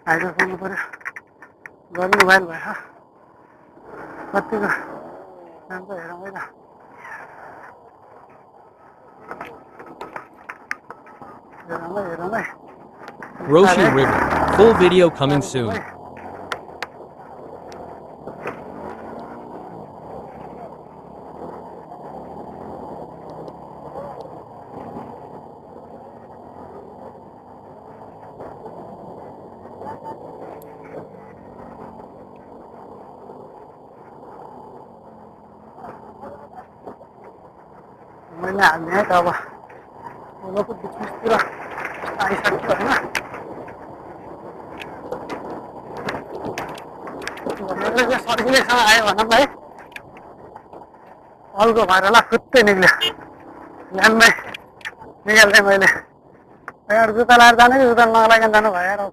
Hydro खोल्नु पर्यो गर्नु भएन भयो कतिको जान्छ हेरौँ है त हेरौँ है Roshi River. Full video coming soon. मैले हाल्ने है त अब खोलाको बिचबिचतिर आइसक्यो होइन मेरो चाहिँ सजिलैसँग आयो भनौँ है अल्को भएर होला फुत्तै निक्ल्यो ल्यान्डमै निकाल्दै मैले जुत्ता लाएर जाने कि जुत्ता नलाइकन जानु भयो